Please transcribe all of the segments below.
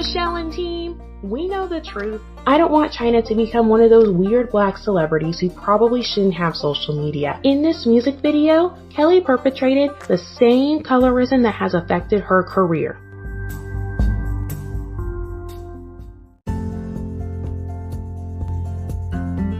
Michelle and team, we know the truth. I don't want China to become one of those weird black celebrities who probably shouldn't have social media. In this music video, Kelly perpetrated the same colorism that has affected her career.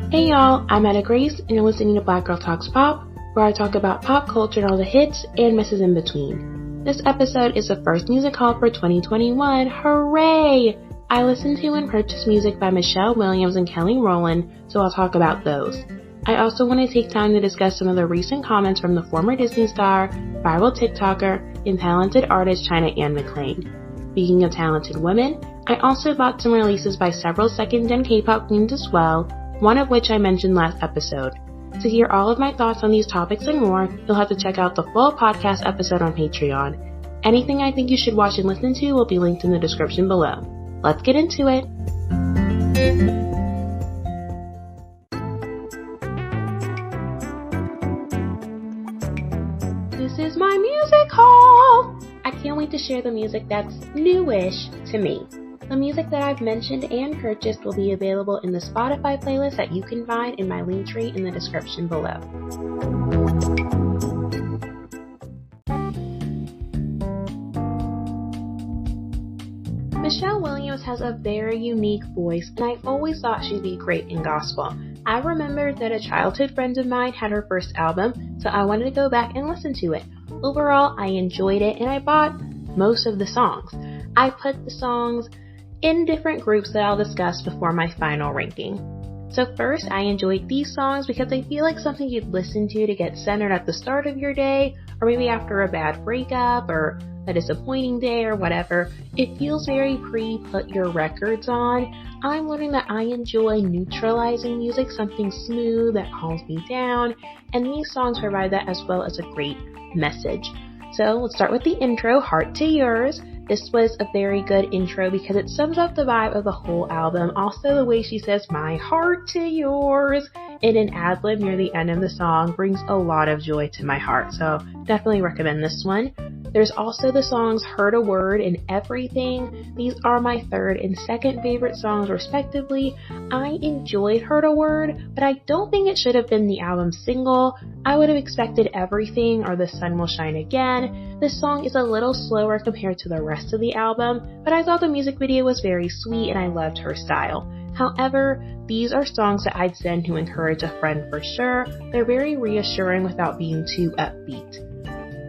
Hey y'all, I'm Etta Grace and you're listening to Black Girl Talks Pop, where I talk about pop culture and all the hits and misses in between. This episode is the first music haul for 2021. Hooray! I listened to and purchased music by Michelle Williams and Kelly Rowland, so I'll talk about those. I also want to take time to discuss some of the recent comments from the former Disney star, viral TikToker, and talented artist China and McClain. Speaking of talented women, I also bought some releases by several second-gen K-pop queens as well, one of which I mentioned last episode. To hear all of my thoughts on these topics and more, you'll have to check out the full podcast episode on Patreon. Anything I think you should watch and listen to will be linked in the description below. Let's get into it! This is my music haul! I can't wait to share the music that's newish to me. The music that I've mentioned and purchased will be available in the Spotify playlist that you can find in my link tree in the description below. Michelle Williams has a very unique voice, and I always thought she'd be great in gospel. I remembered that a childhood friend of mine had her first album, so I wanted to go back and listen to it. Overall, I enjoyed it, and I bought most of the songs. I put the songs in different groups that I'll discuss before my final ranking. So first, I enjoyed these songs because they feel like something you'd listen to get centered at the start of your day, or maybe after a bad breakup, or a disappointing day, or whatever. It feels very put your records on. I'm learning that I enjoy neutralizing music, something smooth that calms me down, and these songs provide that as well as a great message. So let's start with the intro, Heart to Yours. This was a very good intro because it sums up the vibe of the whole album. Also, the way she says, my heart to yours, in an ad-lib near the end of the song brings a lot of joy to my heart. So definitely recommend this one. There's also the songs Heard a Word and Everything. These are my third and second favorite songs respectively. I enjoyed Heard a Word, but I don't think it should have been the album's single. I would have expected Everything or The Sun Will Shine Again. This song is a little slower compared to the rest of the album, but I thought the music video was very sweet and I loved her style. However, these are songs that I'd send to encourage a friend for sure. They're very reassuring without being too upbeat.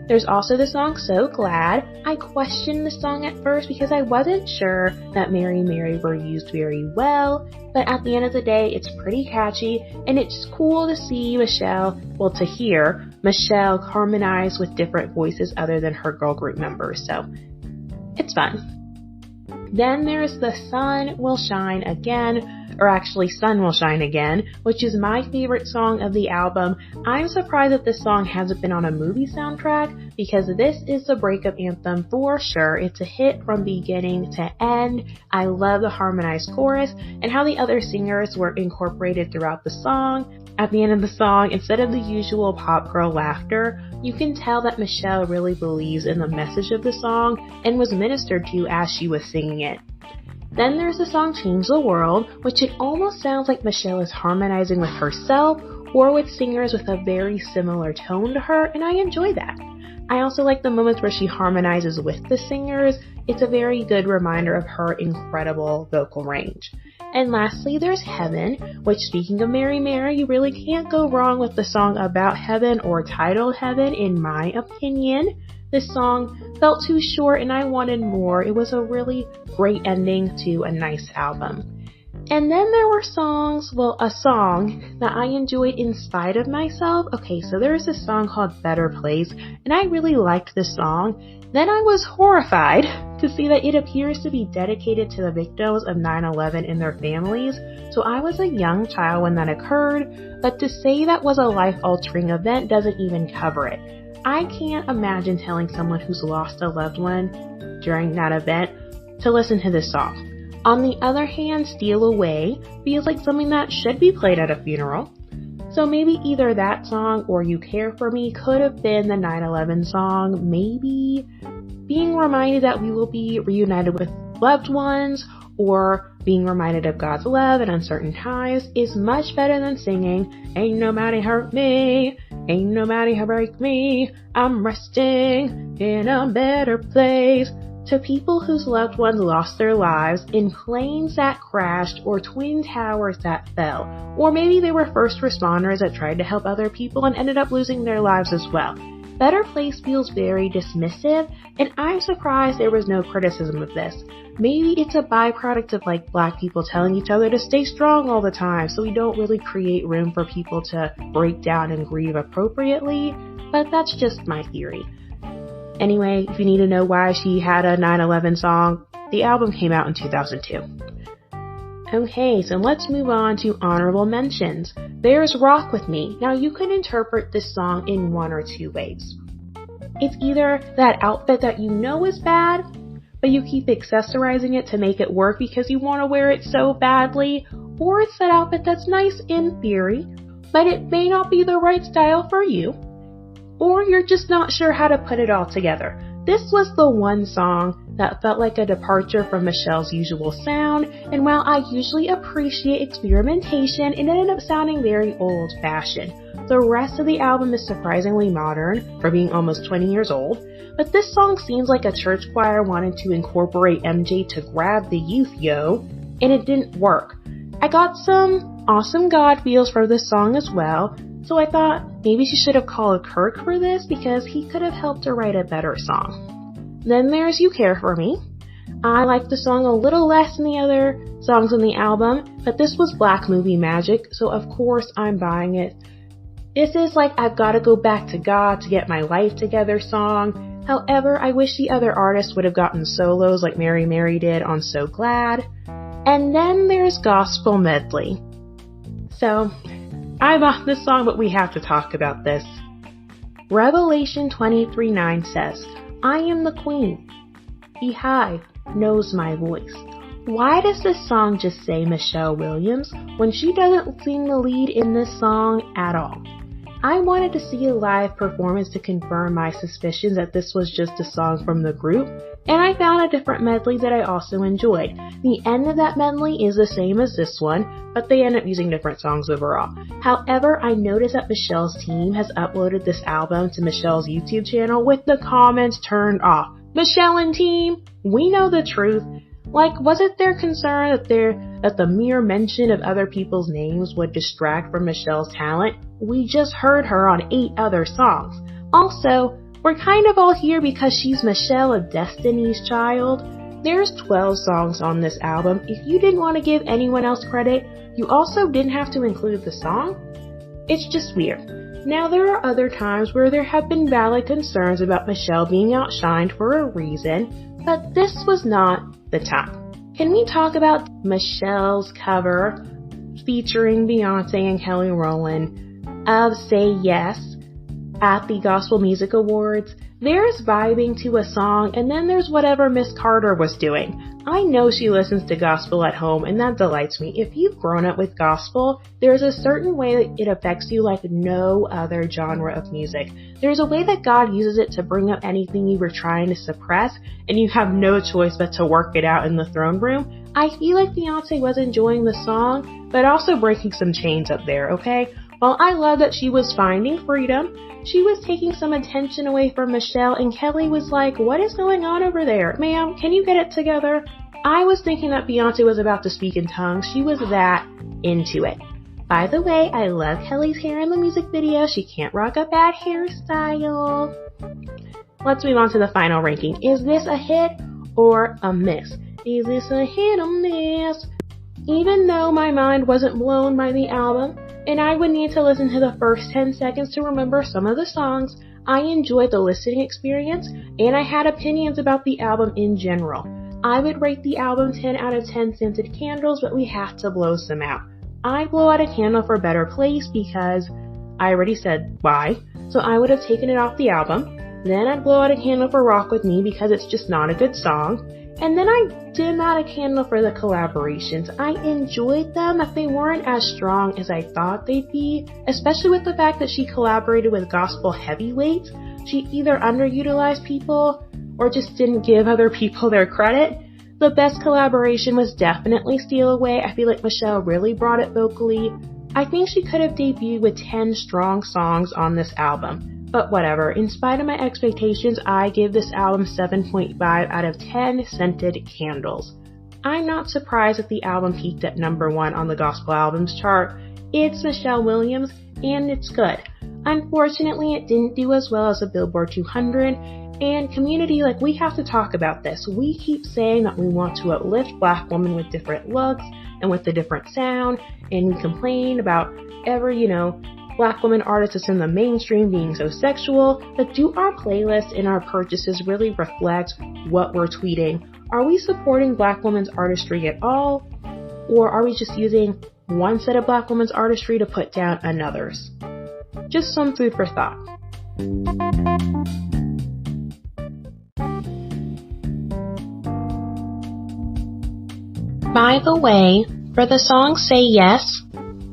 There's also the song So Glad. I questioned the song at first because I wasn't sure that Mary Mary were used very well, but at the end of the day, it's pretty catchy, and it's cool to see to hear Michelle harmonize with different voices other than her girl group members, so it's fun. Then there's The Sun Will Shine Again, or actually Sun Will Shine Again, which is my favorite song of the album. I'm surprised that this song hasn't been on a movie soundtrack because this is the breakup anthem for sure. It's a hit from beginning to end. I love the harmonized chorus and how the other singers were incorporated throughout the song. At the end of the song, instead of the usual pop girl laughter, you can tell that Michelle really believes in the message of the song and was ministered to as she was singing it. Then there's the song Change the World, which it almost sounds like Michelle is harmonizing with herself or with singers with a very similar tone to her, and I enjoy that. I also like the moments where she harmonizes with the singers. It's a very good reminder of her incredible vocal range. And lastly, there's Heaven, which, speaking of Mary Mary, you really can't go wrong with the song about heaven or titled Heaven, in my opinion. This song felt too short and I wanted more. It was a really great ending to a nice album. And then there were a song that I enjoyed in spite of myself. Okay, so there's this song called Better Place, and I really liked this song. Then I was horrified to see that it appears to be dedicated to the victims of 9/11 and their families. So I was a young child when that occurred, but to say that was a life-altering event doesn't even cover it. I can't imagine telling someone who's lost a loved one during that event to listen to this song. On the other hand, Steal Away feels like something that should be played at a funeral. So maybe either that song or You Care For Me could have been the 9/11 song. Maybe being reminded that we will be reunited with loved ones or being reminded of God's love in uncertain times is much better than singing, "Ain't nobody hurt me, ain't nobody break me, I'm resting in a better place." To people whose loved ones lost their lives in planes that crashed or twin towers that fell, or maybe they were first responders that tried to help other people and ended up losing their lives as well. Better Place feels very dismissive, and I'm surprised there was no criticism of this. Maybe it's a byproduct of like Black people telling each other to stay strong all the time, so we don't really create room for people to break down and grieve appropriately, but that's just my theory. Anyway, if you need to know why she had a 9/11 song, the album came out in 2002. Okay, so let's move on to honorable mentions. There's Rock With Me. Now you can interpret this song in one or two ways. It's either that outfit that you know is bad, but you keep accessorizing it to make it work because you want to wear it so badly, or it's that outfit that's nice in theory, but it may not be the right style for you, or you're just not sure how to put it all together. This was the one song that felt like a departure from Michelle's usual sound, and while I usually appreciate experimentation, it ended up sounding very old-fashioned. The rest of the album is surprisingly modern for being almost 20 years old, but this song seems like a church choir wanted to incorporate MJ to grab the youth, yo, and it didn't work. I got some awesome God feels for this song as well, so I thought maybe she should have called Kirk for this because he could have helped her write a better song. Then there's You Care For Me. I like the song a little less than the other songs on the album, but this was Black movie magic, so of course I'm buying it. This is like I've got to go back to God to get my life together song. However, I wish the other artists would have gotten solos like Mary Mary did on So Glad. And then there's Gospel Medley. So, I bought this song, but we have to talk about this. Revelation 23:9 says, "I am the Queen. Beehive knows my voice." Why does this song just say Michelle Williams when she doesn't sing the lead in this song at all? I wanted to see a live performance to confirm my suspicions that this was just a song from the group, and I found a different medley that I also enjoyed. The end of that medley is the same as this one, but they end up using different songs overall. However, I noticed that Michelle's team has uploaded this album to Michelle's YouTube channel with the comments turned off. Michelle and team, we know the truth. Like, was it their concern that the mere mention of other people's names would distract from Michelle's talent? We just heard her on 8 other songs. Also, we're kind of all here because she's Michelle of Destiny's Child. There's 12 songs on this album. If you didn't want to give anyone else credit, you also didn't have to include the song. It's just weird. Now, there are other times where there have been valid concerns about Michelle being outshined for a reason, but this was not the time. Can we talk about Michelle's cover featuring Beyonce and Kelly Rowland of Say Yes at the Gospel Music Awards? There's vibing to a song, and then there's whatever Miss Carter was doing. I know she listens to gospel at home, and that delights me. If you've grown up with gospel, there's a certain way that it affects you like no other genre of music. There's a way that God uses it to bring up anything you were trying to suppress, and you have no choice but to work it out in the throne room. I feel like Beyonce was enjoying the song, but also breaking some chains up there, okay? While I love that she was finding freedom, she was taking some attention away from Michelle, and Kelly was like, "What is going on over there? Ma'am, can you get it together?" I was thinking that Beyonce was about to speak in tongues. She was that into it. By the way, I love Kelly's hair in the music video. She can't rock a bad hairstyle. Let's move on to the final ranking. Is this a hit or a miss? Is this a hit or miss? Even though my mind wasn't blown by the album, and I would need to listen to the first 10 seconds to remember some of the songs, I enjoyed the listening experience, and I had opinions about the album in general. I would rate the album 10 out of 10 scented candles, but we have to blow some out. I'd blow out a candle for Better Place because I already said why, so I would have taken it off the album. Then I'd blow out a candle for Rock With Me because it's just not a good song. And then I dim out a candle for the collaborations. I enjoyed them, but they weren't as strong as I thought they'd be, especially with the fact that she collaborated with gospel heavyweights. She either underutilized people or just didn't give other people their credit. The best collaboration was definitely Steal Away. I feel like Michelle really brought it vocally. I think she could have debuted with 10 strong songs on this album. But whatever, in spite of my expectations, I give this album 7.5 out of 10 scented candles. I'm not surprised that the album peaked at number 1 on the Gospel Albums chart. It's Michelle Williams, and it's good. Unfortunately, it didn't do as well as the Billboard 200, and community, we have to talk about this. We keep saying that we want to uplift Black women with different looks and with a different sound, and we complain about every, Black women artists that's in the mainstream being so sexual, but do our playlists and our purchases really reflect what we're tweeting? Are we supporting Black women's artistry at all? Or are we just using one set of Black women's artistry to put down another's? Just some food for thought. By the way, for the song Say Yes,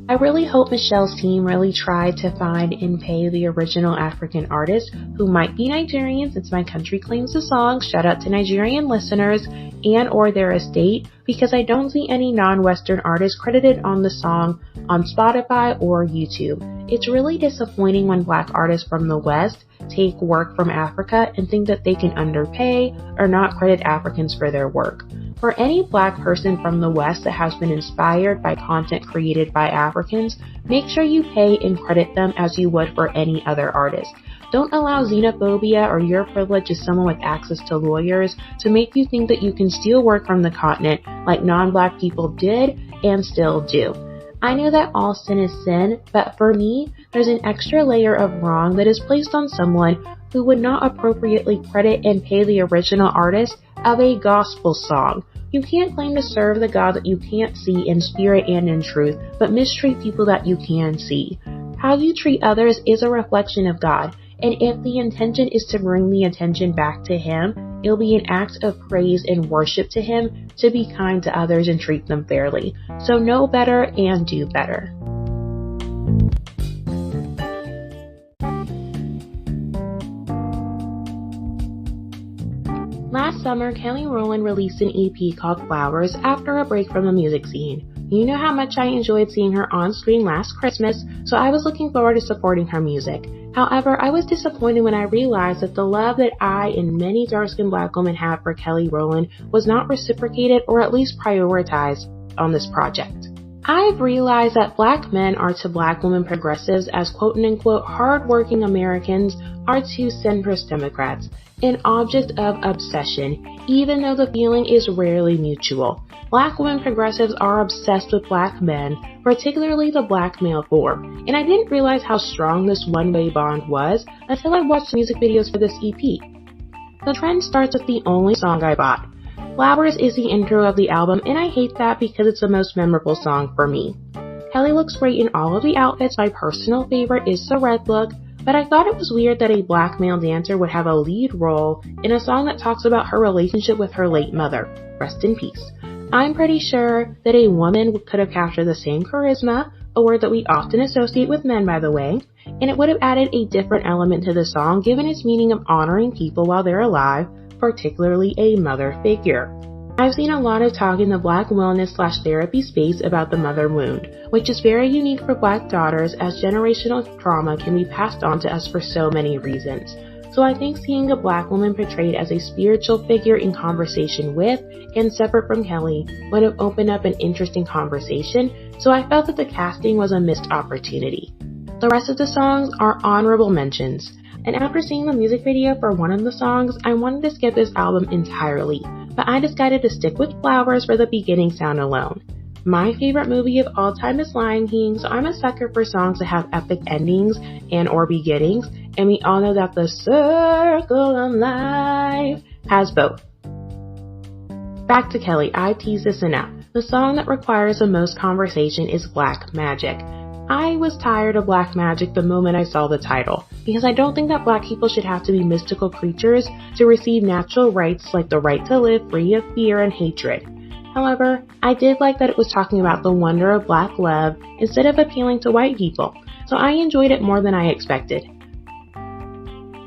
I really hope Michelle's team really tried to find and pay the original African artists who might be Nigerian since my country claims the song. Shout out to Nigerian listeners and or their estate, because I don't see any non-Western artists credited on the song on Spotify or YouTube. It's really disappointing when Black artists from the West take work from Africa and think that they can underpay or not credit Africans for their work. For any Black person from the West that has been inspired by content created by Africans, make sure you pay and credit them as you would for any other artist. Don't allow xenophobia or your privilege as someone with access to lawyers to make you think that you can steal work from the continent like non-Black people did and still do. I know that all sin is sin, but for me, there's an extra layer of wrong that is placed on someone who would not appropriately credit and pay the original artist of a gospel song. You can't claim to serve the God that you can't see in spirit and in truth, but mistreat people that you can see. How you treat others is a reflection of God, and if the intention is to bring the attention back to Him, it'll be an act of praise and worship to Him to be kind to others and treat them fairly. So know better and do better. Last summer, Kelly Rowland released an EP called Flowers after a break from the music scene. You know how much I enjoyed seeing her on screen last Christmas, so I was looking forward to supporting her music. However, I was disappointed when I realized that the love that I and many dark-skinned Black women have for Kelly Rowland was not reciprocated or at least prioritized on this project. I've realized that Black men are to Black women progressives as quote-unquote hard-working Americans are to centrist Democrats, an object of obsession, even though the feeling is rarely mutual. Black women progressives are obsessed with Black men, particularly the Black male form, and I didn't realize how strong this one-way bond was until I watched music videos for this EP. The trend starts with the only song I bought. Flowers is the intro of the album, and I hate that because it's the most memorable song for me. Kelly looks great in all of the outfits. My personal favorite is the red look, but I thought it was weird that a Black male dancer would have a lead role in a song that talks about her relationship with her late mother. Rest in peace. I'm pretty sure that a woman could have captured the same charisma, a word that we often associate with men, by the way, and it would have added a different element to the song given its meaning of honoring people while they're alive, particularly a mother figure. I've seen a lot of talk in the Black wellness/therapy space about the mother wound, which is very unique for Black daughters as generational trauma can be passed on to us for so many reasons. So I think seeing a Black woman portrayed as a spiritual figure in conversation with and separate from Kelly would have opened up an interesting conversation, so I felt that the casting was a missed opportunity. The rest of the songs are honorable mentions, and after seeing the music video for one of the songs, I wanted to skip this album entirely, but I decided to stick with Flowers for the beginning sound alone. My favorite movie of all time is Lion King, so I'm a sucker for songs that have epic endings and or beginnings, and we all know that the circle of life has both. Back to Kelly, I tease this enough. The song that requires the most conversation is Black Magic. I was tired of Black Magic the moment I saw the title, because I don't think that Black people should have to be mystical creatures to receive natural rights like the right to live free of fear and hatred. However, I did like that it was talking about the wonder of Black love instead of appealing to white people, so I enjoyed it more than I expected.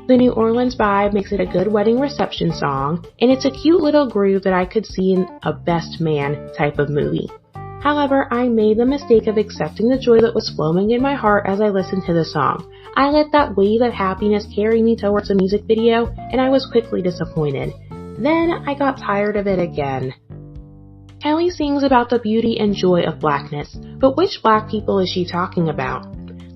The New Orleans vibe makes it a good wedding reception song, and it's a cute little groove that I could see in a best man type of movie. However, I made the mistake of accepting the joy that was flowing in my heart as I listened to the song. I let that wave of happiness carry me towards the music video, and I was quickly disappointed. Then I got tired of it again. Kelly sings about the beauty and joy of blackness, but which black people is she talking about?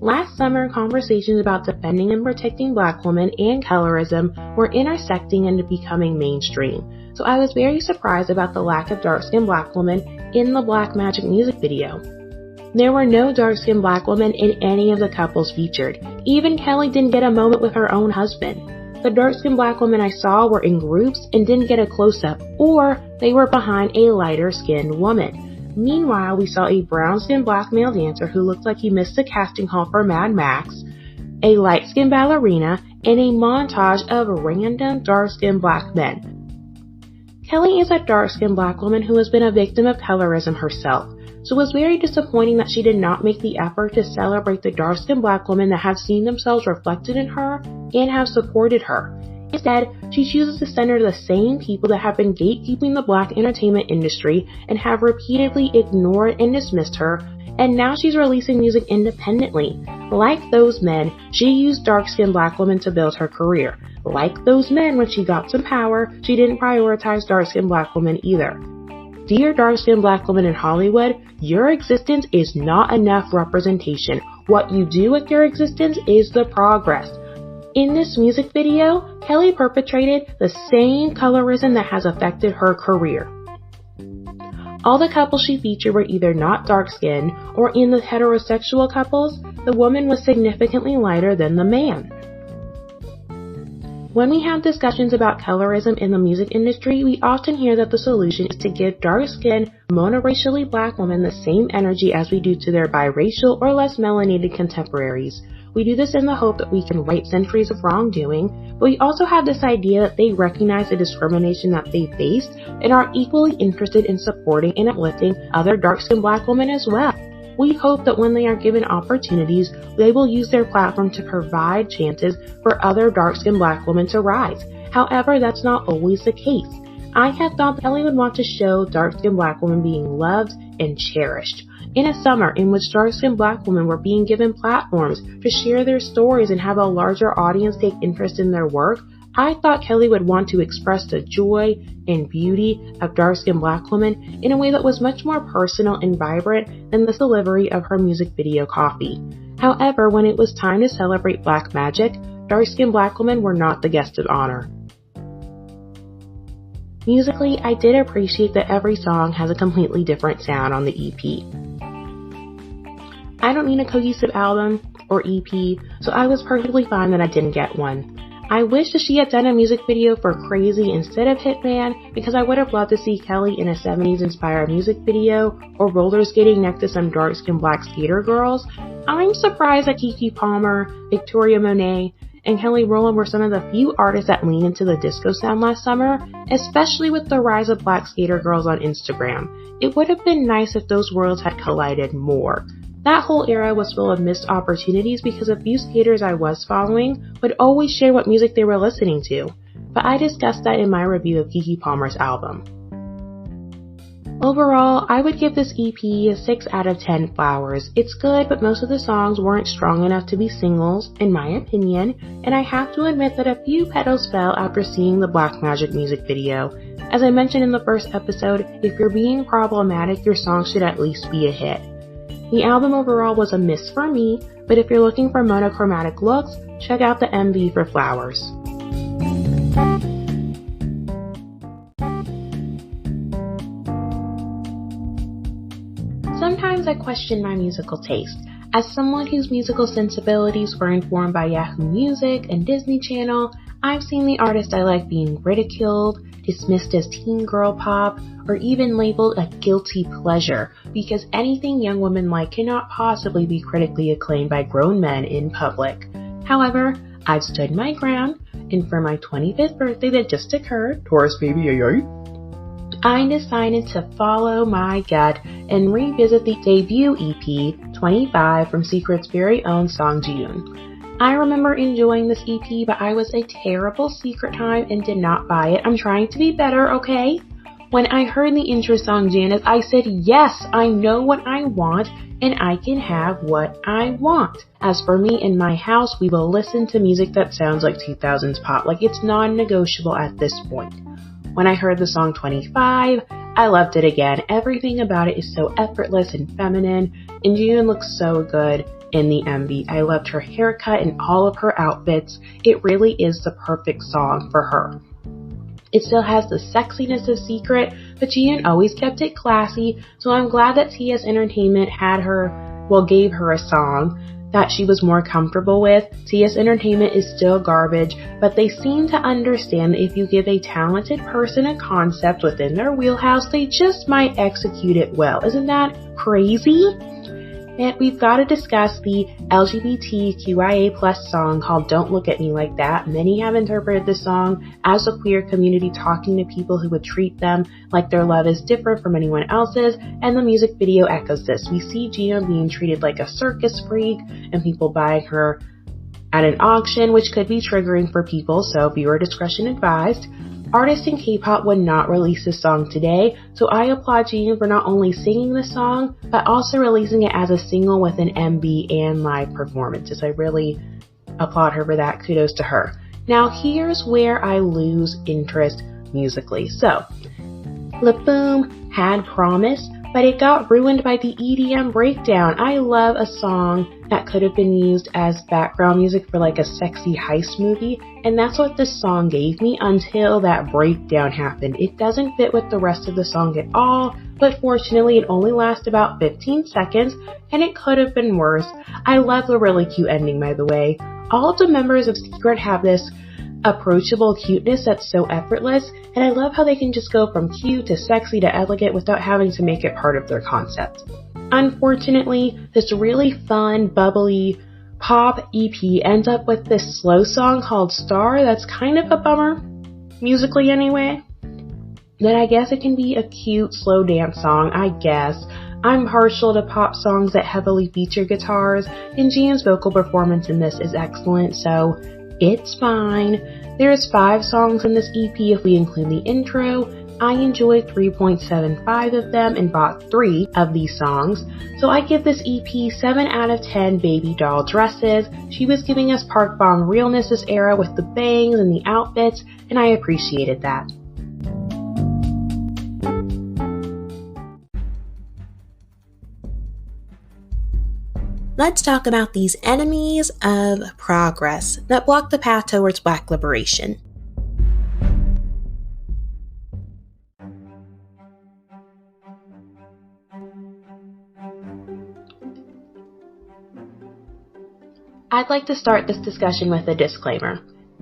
Last summer, conversations about defending and protecting black women and colorism were intersecting and becoming mainstream, so I was very surprised about the lack of dark-skinned black women in the Black Magic music video. There were no dark-skinned black women in any of the couples featured. Even Kelly didn't get a moment with her own husband. The dark-skinned black women I saw were in groups and didn't get a close-up, or they were behind a lighter-skinned woman. Meanwhile, we saw a brown-skinned black male dancer who looked like he missed the casting call for Mad Max, a light-skinned ballerina, and a montage of random dark-skinned black men. Kelly is a dark-skinned black woman who has been a victim of colorism herself, so it was very disappointing that she did not make the effort to celebrate the dark-skinned black women that have seen themselves reflected in her and have supported her. Instead, she chooses to center the same people that have been gatekeeping the black entertainment industry and have repeatedly ignored and dismissed her, and now she's releasing music independently. Like those men, she used dark-skinned black women to build her career. Like those men, when she got some power, she didn't prioritize dark-skinned black women either. Dear dark-skinned black women in Hollywood, your existence is not enough representation. What you do with your existence is the progress. In this music video, Kelly perpetrated the same colorism that has affected her career. All the couples she featured were either not dark-skinned, or in the heterosexual couples, the woman was significantly lighter than the man. When we have discussions about colorism in the music industry, we often hear that the solution is to give dark-skinned, monoracially black women the same energy as we do to their biracial or less melanated contemporaries. We do this in the hope that we can right centuries of wrongdoing, but we also have this idea that they recognize the discrimination that they faced and are equally interested in supporting and uplifting other dark-skinned black women as well. We hope that when they are given opportunities, they will use their platform to provide chances for other dark-skinned black women to rise. However, that's not always the case. I have thought that Kelly would want to show dark-skinned black women being loved and cherished. In a summer in which dark-skinned black women were being given platforms to share their stories and have a larger audience take interest in their work, I thought Kelly would want to express the joy and beauty of dark-skinned black women in a way that was much more personal and vibrant than the delivery of her music video copy. However, when it was time to celebrate Black Magic, dark-skinned black women were not the guest of honor. Musically, I did appreciate that every song has a completely different sound on the EP. I don't need a cohesive album or EP, so I was perfectly fine that I didn't get one. I wish that she had done a music video for Crazy instead of Hitman, because I would have loved to see Kelly in a 70s inspired music video or roller skating next to some dark-skinned black skater girls. I'm surprised that Keke Palmer, Victoria Monet, and Kelly Rowland were some of the few artists that leaned into the disco sound last summer, especially with the rise of black skater girls on Instagram. It would have been nice if those worlds had collided more. That whole era was full of missed opportunities because a few skaters I was following would always share what music they were listening to, but I discussed that in my review of Keke Palmer's album. Overall, I would give this EP a 6 out of 10 flowers. It's good, but most of the songs weren't strong enough to be singles, in my opinion, and I have to admit that a few petals fell after seeing the Black Magic music video. As I mentioned in the first episode, if you're being problematic, your song should at least be a hit. The album overall was a miss for me, but if you're looking for monochromatic looks, check out the MV for Flowers. Sometimes I question my musical taste. As someone whose musical sensibilities were informed by Yahoo Music and Disney Channel, I've seen the artists I like being ridiculed, dismissed as teen girl pop, or even labeled a guilty pleasure, because anything young women like cannot possibly be critically acclaimed by grown men in public. However, I've stood my ground, and for my 25th birthday that just occurred, Taurus baby, I decided to follow my gut and revisit the debut EP, 25, from Secret's very own Song Ji-yoon. I remember enjoying this EP, but I was a terrible secret time and did not buy it. I'm trying to be better, okay? When I heard the intro song Janice, I said, yes, I know what I want and I can have what I want. As for me in my house, we will listen to music that sounds like 2000s pop. Like, it's non-negotiable at this point. When I heard the song 25, I loved it again. Everything about it is so effortless and feminine, and June looks so good in the MV. I loved her haircut and all of her outfits. It really is the perfect song for her. It still has the sexiness of Secret, but Jian always kept it classy, so I'm glad that TS Entertainment gave her a song that she was more comfortable with. TS Entertainment is still garbage, but they seem to understand that if you give a talented person a concept within their wheelhouse, they just might execute it well. Isn't that crazy? And we've got to discuss the LGBTQIA+ song called Don't Look at Me Like That. Many have interpreted the song as a queer community talking to people who would treat them like their love is different from anyone else's, and the music video echoes this. We see Gina being treated like a circus freak and people buying her at an auction, which could be triggering for people, so viewer discretion advised. Artists in K-pop would not release this song today, so I applaud Jin for not only singing the song, but also releasing it as a single with an MV and live performances. I really applaud her for that. Kudos to her. Now here's where I lose interest musically. So, Lip Boom had promise, but it got ruined by the EDM breakdown. I love a song that could have been used as background music for like a sexy heist movie, and that's what this song gave me until that breakdown happened. It doesn't fit with the rest of the song at all, but fortunately it only lasts about 15 seconds, and it could have been worse. I love the really cute ending, by the way. All of the members of Secret have this approachable cuteness that's so effortless, and I love how they can just go from cute to sexy to elegant without having to make it part of their concept. Unfortunately, this really fun, bubbly pop EP ends up with this slow song called Star that's kind of a bummer, musically anyway. Then I guess it can be a cute, slow dance song, I guess. I'm partial to pop songs that heavily feature guitars, and Jian's vocal performance in this is excellent, so it's fine. There's 5 songs in this EP if we include the intro. I enjoyed 3.75 of them and bought 3 of these songs. So I give this EP 7 out of 10 baby doll dresses. She was giving us Park Bong realness this era with the bangs and the outfits, and I appreciated that. Let's talk about these enemies of progress that block the path towards Black liberation. I'd like to start this discussion with a disclaimer.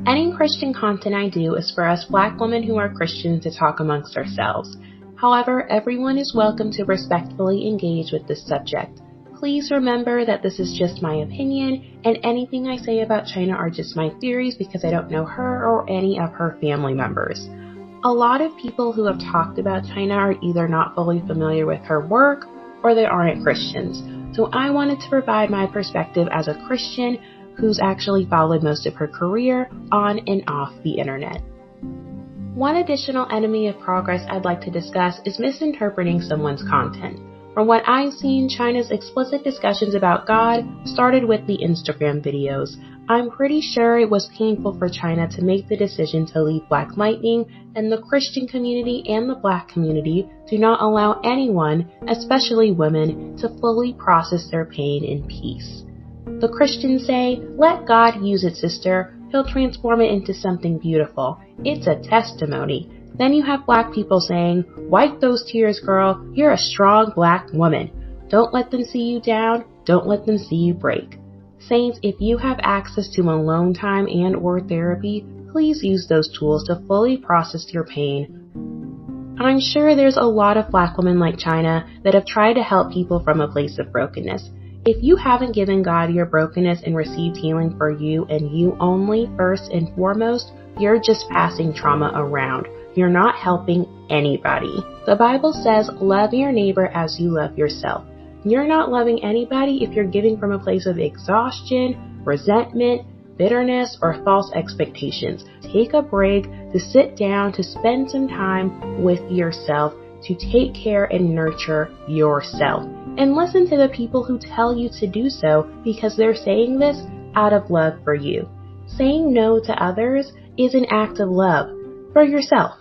Any Christian content I do is for us Black women who are Christians to talk amongst ourselves. However, everyone is welcome to respectfully engage with this subject. Please remember that this is just my opinion, and anything I say about China are just my theories because I don't know her or any of her family members. A lot of people who have talked about China are either not fully familiar with her work or they aren't Christians. So I wanted to provide my perspective as a Christian who's actually followed most of her career on and off the internet. One additional enemy of progress I'd like to discuss is misinterpreting someone's content. From what I've seen, China's explicit discussions about God started with the Instagram videos. I'm pretty sure it was painful for China to make the decision to leave Black Lightning, and the Christian community and the Black community do not allow anyone, especially women, to fully process their pain in peace. The Christians say, "Let God use it, sister. He'll transform it into something beautiful. It's a testimony." Then you have Black people saying, "Wipe those tears, girl. You're a strong Black woman. Don't let them see you down. Don't let them see you break." Saints, if you have access to alone time and or therapy, please use those tools to fully process your pain. I'm sure there's a lot of Black women like China that have tried to help people from a place of brokenness. If you haven't given God your brokenness and received healing for you and you only, first and foremost, you're just passing trauma around. You're not helping anybody. The Bible says, love your neighbor as you love yourself. You're not loving anybody if you're giving from a place of exhaustion, resentment, bitterness, or false expectations. Take a break to sit down, to spend some time with yourself, to take care and nurture yourself. And listen to the people who tell you to do so because they're saying this out of love for you. Saying no to others is an act of love for yourself.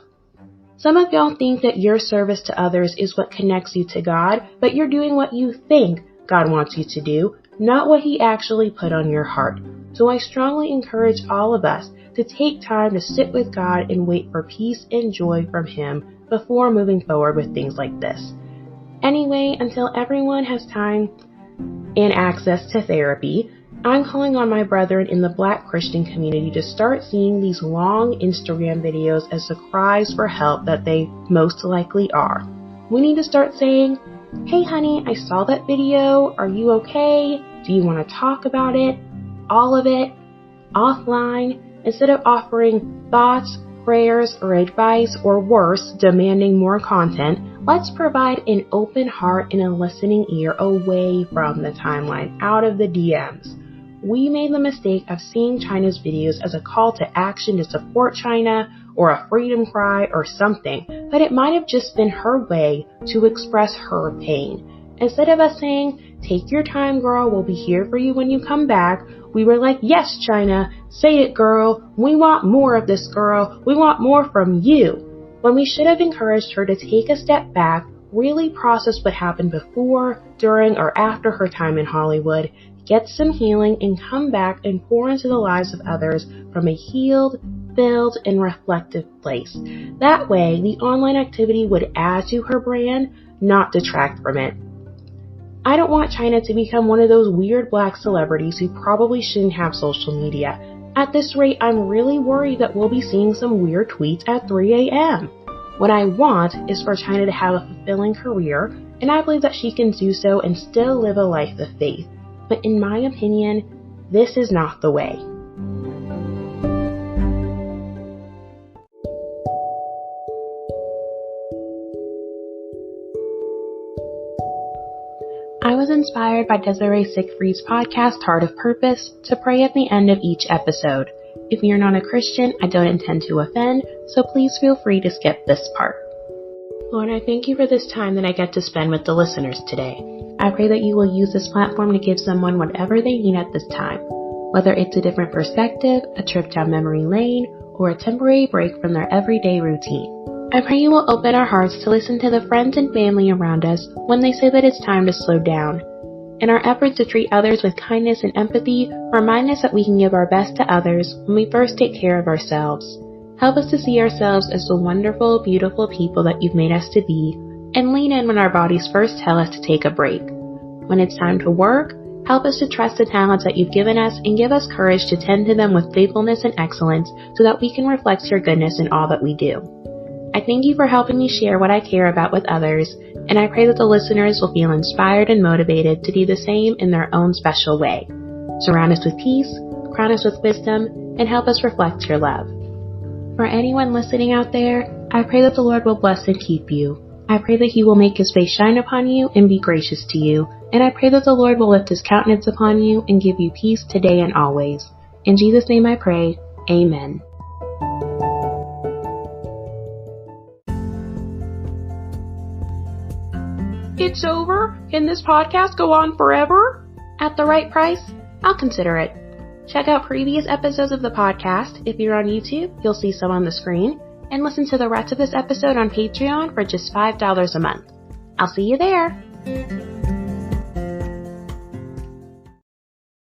Some of y'all think that your service to others is what connects you to God, but you're doing what you think God wants you to do, not what He actually put on your heart. So I strongly encourage all of us to take time to sit with God and wait for peace and joy from Him before moving forward with things like this. Anyway, until everyone has time and access to therapy, I'm calling on my brethren in the Black Christian community to start seeing these long Instagram videos as the cries for help that they most likely are. We need to start saying, "Hey honey, I saw that video. Are you okay? Do you want to talk about it? All of it, offline," instead of offering thoughts, prayers, or advice, or worse, demanding more content. Let's provide an open heart and a listening ear away from the timeline, out of the DMs. We made the mistake of seeing China's videos as a call to action to support China or a freedom cry or something, but it might have just been her way to express her pain. Instead of us saying, "Take your time, girl, we'll be here for you when you come back," we were like, "Yes, China, say it, girl. We want more of this, girl. We want more from you." When we should have encouraged her to take a step back, really process what happened before, during, or after her time in Hollywood, get some healing, and come back and pour into the lives of others from a healed, filled, and reflective place. That way, the online activity would add to her brand, not detract from it. I don't want China to become one of those weird Black celebrities who probably shouldn't have social media. At this rate, I'm really worried that we'll be seeing some weird tweets at 3 a.m. What I want is for China to have a fulfilling career, and I believe that she can do so and still live a life of faith. But in my opinion, this is not the way. I was inspired by Desiree Siegfried's podcast, Heart of Purpose, to pray at the end of each episode. If you're not a Christian, I don't intend to offend, so please feel free to skip this part. Lord, I thank you for this time that I get to spend with the listeners today. I pray that you will use this platform to give someone whatever they need at this time, whether it's a different perspective, a trip down memory lane, or a temporary break from their everyday routine. I pray you will open our hearts to listen to the friends and family around us when they say that it's time to slow down. In our efforts to treat others with kindness and empathy, remind us that we can give our best to others when we first take care of ourselves. Help us to see ourselves as the wonderful, beautiful people that you've made us to be, and lean in when our bodies first tell us to take a break. When it's time to work, help us to trust the talents that you've given us and give us courage to tend to them with faithfulness and excellence so that we can reflect your goodness in all that we do. I thank you for helping me share what I care about with others, and I pray that the listeners will feel inspired and motivated to do the same in their own special way. Surround us with peace, crown us with wisdom, and help us reflect your love. For anyone listening out there, I pray that the Lord will bless and keep you. I pray that He will make His face shine upon you and be gracious to you, and I pray that the Lord will lift His countenance upon you and give you peace today and always. In Jesus' name I pray, Amen. It's over? Can this podcast go on forever? At the right price, I'll consider it. Check out previous episodes of the podcast. If you're on YouTube, you'll see some on the screen. And listen to the rest of this episode on Patreon for just $5 a month. I'll see you there.